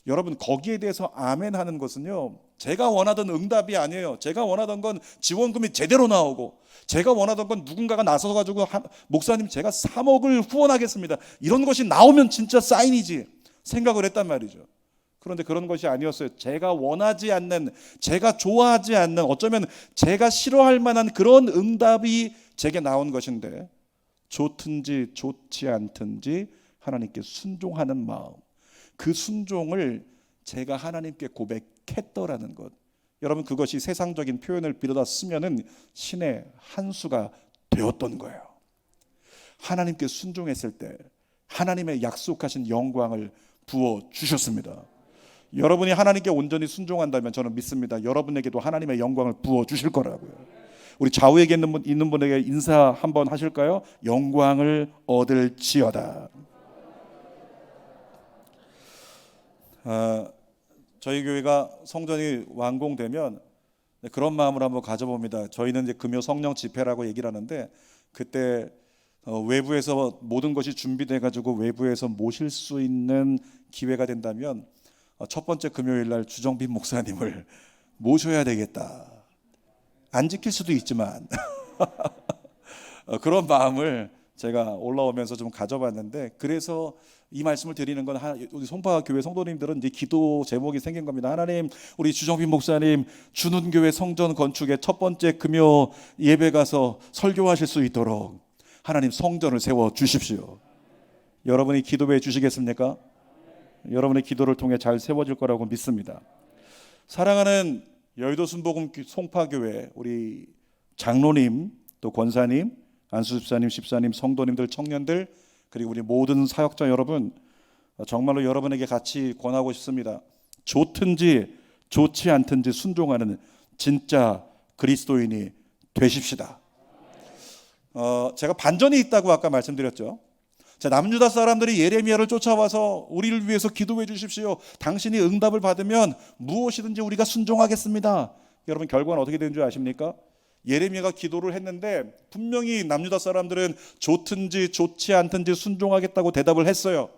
여러분 거기에 대해서 아멘 하는 것은요 제가 원하던 응답이 아니에요. 제가 원하던 건 지원금이 제대로 나오고 제가 원하던 건 누군가가 나서 가지고 목사님 제가 3억을 후원하겠습니다 이런 것이 나오면 진짜 사인이지 생각을 했단 말이죠. 그런데 그런 것이 아니었어요. 제가 원하지 않는 제가 좋아하지 않는 어쩌면 제가 싫어할 만한 그런 응답이 제게 나온 것인데 좋든지 좋지 않든지 하나님께 순종하는 마음 그 순종을 제가 하나님께 고백했더라는 것 여러분 그것이 세상적인 표현을 빌어다 쓰면은 신의 한 수가 되었던 거예요. 하나님께 순종했을 때 하나님의 약속하신 영광을 부어주셨습니다. 여러분이 하나님께 온전히 순종한다면 저는 믿습니다. 여러분에게도 하나님의 영광을 부어주실 거라고요. 우리 좌우에 있는 분에게 인사 한번 하실까요? 영광을 얻을지어다. 저희 교회가 성전이 완공되면 그런 마음을 한번 가져봅니다. 저희는 이제 금요 성령 집회라고 얘기를 하는데 그때 외부에서 모든 것이 준비돼 가지고 외부에서 모실 수 있는 기회가 된다면 첫 번째 금요일 날 주정빈 목사님을 모셔야 되겠다. 안 지킬 수도 있지만 그런 마음을 제가 올라오면서 좀 가져봤는데 그래서 이 말씀을 드리는 건 우리 송파 교회 성도님들은 이제 기도 제목이 생긴 겁니다. 하나님 우리 주정빈 목사님 주는교회 성전 건축의 첫 번째 금요 예배 가서 설교하실 수 있도록 하나님 성전을 세워 주십시오. 여러분이 기도해 주시겠습니까? 여러분의 기도를 통해 잘 세워질 거라고 믿습니다. 사랑하는 여의도 순복음 송파교회 우리 장로님 또 권사님 안수집사님 집사님 성도님들 청년들 그리고 우리 모든 사역자 여러분 정말로 여러분에게 같이 권하고 싶습니다. 좋든지 좋지 않든지 순종하는 진짜 그리스도인이 되십시다. 제가 반전이 있다고 아까 말씀드렸죠. 남유다 사람들이 예레미야를 쫓아와서 우리를 위해서 기도해 주십시오. 당신이 응답을 받으면 무엇이든지 우리가 순종하겠습니다. 여러분 결과는 어떻게 된 줄 아십니까? 예레미야가 기도를 했는데 분명히 남유다 사람들은 좋든지 좋지 않든지 순종하겠다고 대답을 했어요.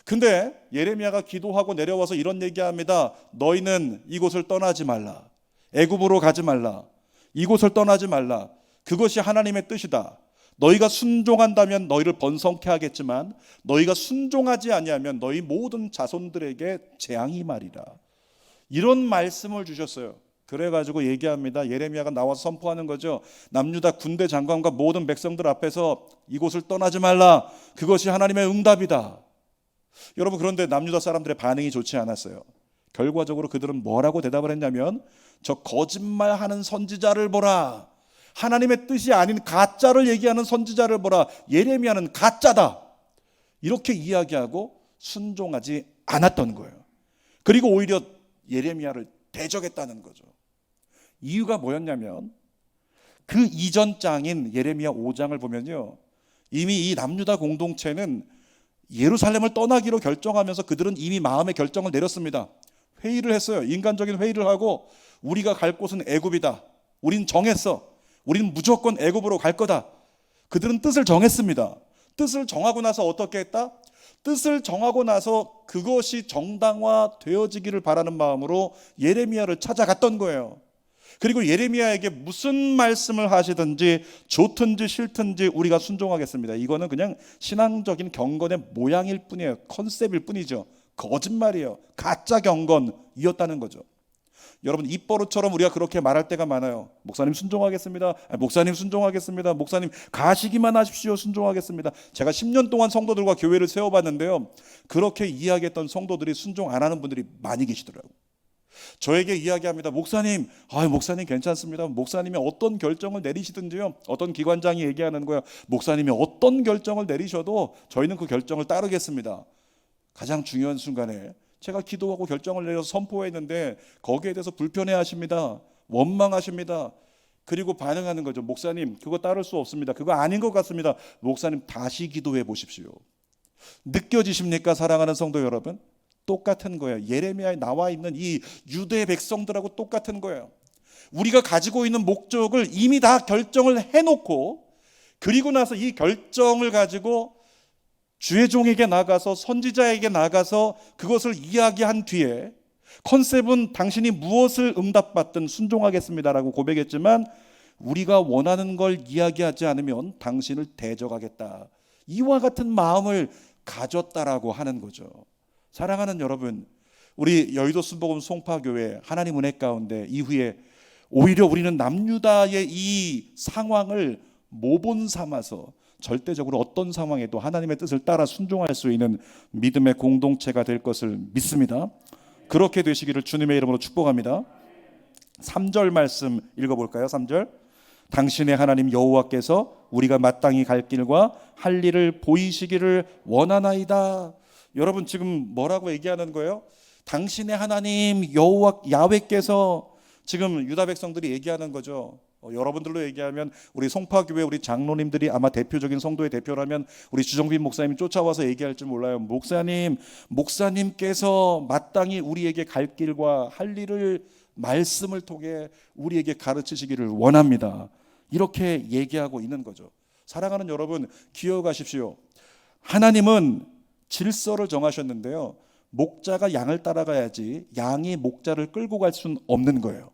근데 예레미야가 기도하고 내려와서 이런 얘기합니다. 너희는 이곳을 떠나지 말라. 애굽으로 가지 말라. 이곳을 떠나지 말라. 그것이 하나님의 뜻이다. 너희가 순종한다면 너희를 번성케 하겠지만 너희가 순종하지 아니하면 너희 모든 자손들에게 재앙이 말이라. 이런 말씀을 주셨어요. 그래가지고 얘기합니다. 예레미야가 나와서 선포하는 거죠. 남유다 군대 장관과 모든 백성들 앞에서 이곳을 떠나지 말라. 그것이 하나님의 응답이다. 여러분 그런데 남유다 사람들의 반응이 좋지 않았어요. 결과적으로 그들은 뭐라고 대답을 했냐면 저 거짓말하는 선지자를 보라. 하나님의 뜻이 아닌 가짜를 얘기하는 선지자를 보라. 예레미야는 가짜다. 이렇게 이야기하고 순종하지 않았던 거예요. 그리고 오히려 예레미야를 대적했다는 거죠. 이유가 뭐였냐면 그 이전 장인 예레미야 5장을 보면요, 이미 이 남유다 공동체는 예루살렘을 떠나기로 결정하면서 그들은 이미 마음의 결정을 내렸습니다. 회의를 했어요. 인간적인 회의를 하고 우리가 갈 곳은 애굽이다. 우린 정했어. 우린 무조건 애굽으로 갈 거다. 그들은 뜻을 정했습니다. 뜻을 정하고 나서 어떻게 했다? 뜻을 정하고 나서 그것이 정당화되어지기를 바라는 마음으로 예레미야를 찾아갔던 거예요. 그리고 예레미야에게 무슨 말씀을 하시든지 좋든지 싫든지 우리가 순종하겠습니다. 이거는 그냥 신앙적인 경건의 모양일 뿐이에요. 컨셉일 뿐이죠. 거짓말이에요. 가짜 경건이었다는 거죠. 여러분, 입버릇처럼 우리가 그렇게 말할 때가 많아요. 목사님 순종하겠습니다. 목사님 순종하겠습니다. 목사님 가시기만 하십시오. 순종하겠습니다. 제가 10년 동안 성도들과 교회를 세워봤는데요, 그렇게 이야기했던 성도들이 순종 안 하는 분들이 많이 계시더라고요. 저에게 이야기합니다. 목사님, 목사님 괜찮습니다. 목사님이 어떤 결정을 내리시든지요, 어떤 기관장이 얘기하는 거예요. 목사님이 어떤 결정을 내리셔도 저희는 그 결정을 따르겠습니다. 가장 중요한 순간에 제가 기도하고 결정을 내려서 선포했는데 거기에 대해서 불편해하십니다. 원망하십니다. 그리고 반응하는 거죠. 목사님, 그거 따를 수 없습니다. 그거 아닌 것 같습니다. 목사님, 다시 기도해 보십시오. 느껴지십니까, 사랑하는 성도 여러분? 똑같은 거예요. 예레미야에 나와 있는 이 유대 백성들하고 똑같은 거예요. 우리가 가지고 있는 목적을 이미 다 결정을 해놓고, 그리고 나서 이 결정을 가지고 주의 종에게 나가서, 선지자에게 나가서 그것을 이야기한 뒤에 컨셉은 당신이 무엇을 응답받든 순종하겠습니다라고 고백했지만 우리가 원하는 걸 이야기하지 않으면 당신을 대적하겠다, 이와 같은 마음을 가졌다라고 하는 거죠. 사랑하는 여러분, 우리 여의도 순복음 송파교회 하나님 은혜 가운데 이후에 오히려 우리는 남유다의 이 상황을 모본 삼아서 절대적으로 어떤 상황에도 하나님의 뜻을 따라 순종할 수 있는 믿음의 공동체가 될 것을 믿습니다. 그렇게 되시기를 주님의 이름으로 축복합니다. 3절 말씀 읽어볼까요? 3절. 당신의 하나님 여호와께서 우리가 마땅히 갈 길과 할 일을 보이시기를 원하나이다. 여러분, 지금 뭐라고 얘기하는 거예요? 당신의 하나님 여호와 야훼께서, 지금 유다 백성들이 얘기하는 거죠. 여러분들로 얘기하면 우리 송파교회 우리 장로님들이 아마 대표적인 성도의 대표라면 우리 주정빈 목사님이 쫓아와서 얘기할지 몰라요. 목사님께서 마땅히 우리에게 갈 길과 할 일을 말씀을 통해 우리에게 가르치시기를 원합니다. 이렇게 얘기하고 있는 거죠. 사랑하는 여러분, 기억하십시오. 하나님은 질서를 정하셨는데요, 목자가 양을 따라가야지 양이 목자를 끌고 갈 수는 없는 거예요.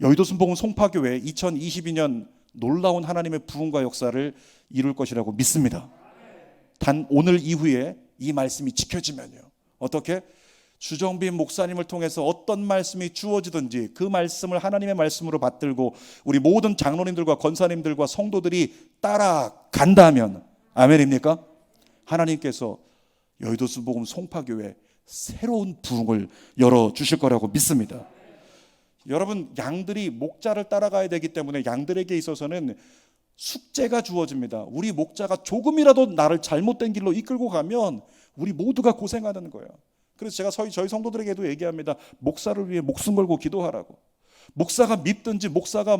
여의도 순복음 송파교회 2022년 놀라운 하나님의 부흥과 역사를 이룰 것이라고 믿습니다. 단 오늘 이후에 이 말씀이 지켜지면요, 어떻게? 주정빈 목사님을 통해서 어떤 말씀이 주어지든지 그 말씀을 하나님의 말씀으로 받들고 우리 모든 장로님들과 권사님들과 성도들이 따라간다면, 아멘입니까? 하나님께서 여의도 순복음 송파교회 새로운 부흥을 열어주실 거라고 믿습니다. 여러분, 양들이 목자를 따라가야 되기 때문에 양들에게 있어서는 숙제가 주어집니다. 우리 목자가 조금이라도 나를 잘못된 길로 이끌고 가면 우리 모두가 고생하는 거예요. 그래서 제가 저희 성도들에게도 얘기합니다. 목사를 위해 목숨 걸고 기도하라고. 목사가 밉든지 목사가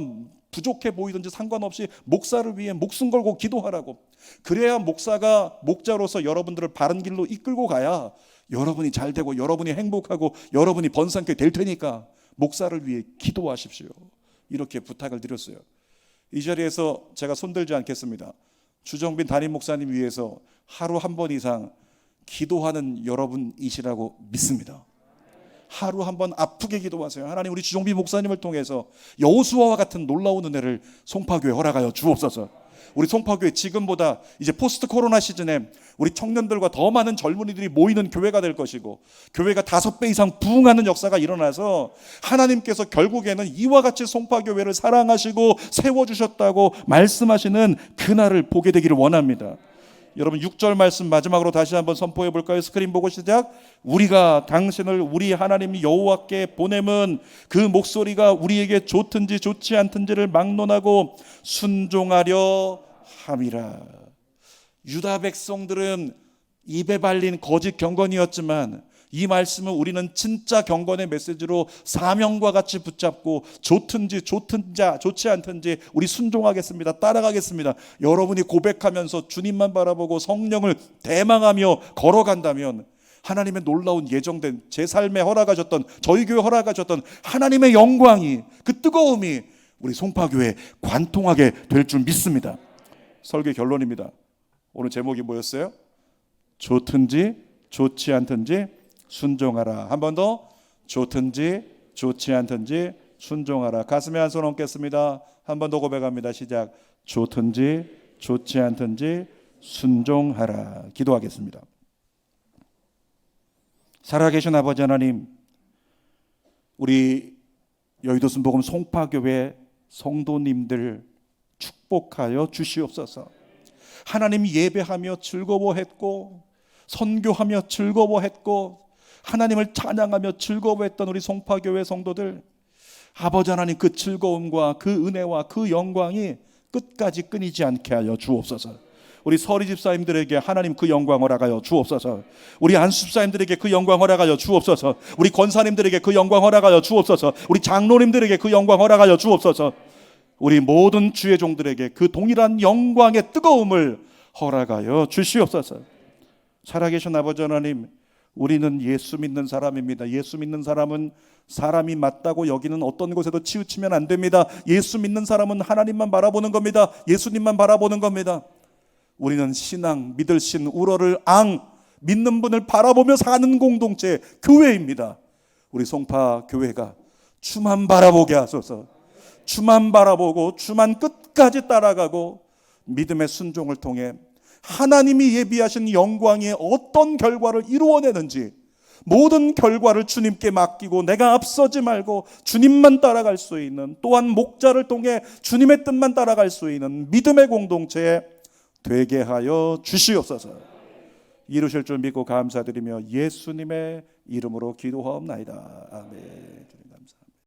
부족해 보이든지 상관없이 목사를 위해 목숨 걸고 기도하라고. 그래야 목사가 목자로서 여러분들을 바른 길로 이끌고 가야 여러분이 잘 되고 여러분이 행복하고 여러분이 번성케 될 테니까 목사를 위해 기도하십시오. 이렇게 부탁을 드렸어요. 이 자리에서 제가 손들지 않겠습니다. 주정빈 담임 목사님 위해서 하루 한 번 이상 기도하는 여러분이시라고 믿습니다. 하루 한 번 아프게 기도하세요. 하나님, 우리 주정빈 목사님을 통해서 여호수아와 같은 놀라운 은혜를 송파교회 허락하여 주옵소서. 우리 송파교회 지금보다 이제 포스트 코로나 시즌에 우리 청년들과 더 많은 젊은이들이 모이는 교회가 될 것이고, 교회가 5배 이상 부흥하는 역사가 일어나서 하나님께서 결국에는 이와 같이 송파교회를 사랑하시고 세워주셨다고 말씀하시는 그날을 보게 되기를 원합니다. 여러분 6절 말씀 마지막으로 다시 한번 선포해 볼까요? 스크린 보고 시작. 우리가 당신을 우리 하나님 여호와께 보냄은 그 목소리가 우리에게 좋든지 좋지 않든지를 막론하고 순종하려 함이라. 유다 백성들은 입에 발린 거짓 경건이었지만 이 말씀은 우리는 진짜 경건의 메시지로 사명과 같이 붙잡고 좋든지 좋지 않든지 우리 순종하겠습니다. 따라가겠습니다. 여러분이 고백하면서 주님만 바라보고 성령을 대망하며 걸어간다면 하나님의 놀라운 예정된 제 삶에 허락하셨던, 저희 교회 허락하셨던 하나님의 영광이, 그 뜨거움이 우리 송파교회에 관통하게 될 줄 믿습니다. 설교 결론입니다. 오늘 제목이 뭐였어요? 좋든지 좋지 않든지 순종하라. 한 번 더. 좋든지 좋지 않든지 순종하라. 가슴에 한 손 얹겠습니다. 한 번 더 고백합니다. 시작. 좋든지 좋지 않든지 순종하라. 기도하겠습니다. 살아계신 아버지 하나님, 우리 여의도 순복음 송파교회 성도님들 축복하여 주시옵소서. 하나님 예배하며 즐거워했고 선교하며 즐거워했고 하나님을 찬양하며 즐거워했던 우리 송파교회 성도들, 아버지 하나님 그 즐거움과 그 은혜와 그 영광이 끝까지 끊이지 않게 하여 주옵소서. 우리 서리 집사님들에게 하나님 그 영광 허락하여 주옵소서. 우리 안수 집사님들에게 그 영광 허락하여 주옵소서. 우리 권사님들에게 그 영광 허락하여 주옵소서. 우리 장로님들에게 그 영광 허락하여 주옵소서. 우리 모든 주의 종들에게 그 동일한 영광의 뜨거움을 허락하여 주시옵소서. 살아계신 아버지 하나님, 우리는 예수 믿는 사람입니다. 예수 믿는 사람은 사람이 맞다고 여기는 어떤 곳에도 치우치면 안 됩니다. 예수 믿는 사람은 하나님만 바라보는 겁니다. 예수님만 바라보는 겁니다. 우리는 신앙, 믿을 신, 우러를 앙, 믿는 분을 바라보며 사는 공동체 교회입니다. 우리 송파 교회가 주만 바라보게 하소서. 주만 바라보고 주만 끝까지 따라가고 믿음의 순종을 통해 하나님이 예비하신 영광의 어떤 결과를 이루어내는지 모든 결과를 주님께 맡기고 내가 앞서지 말고 주님만 따라갈 수 있는, 또한 목자를 통해 주님의 뜻만 따라갈 수 있는 믿음의 공동체에 되게 하여 주시옵소서. 이루실 줄 믿고 감사드리며 예수님의 이름으로 기도하옵나이다. 아멘.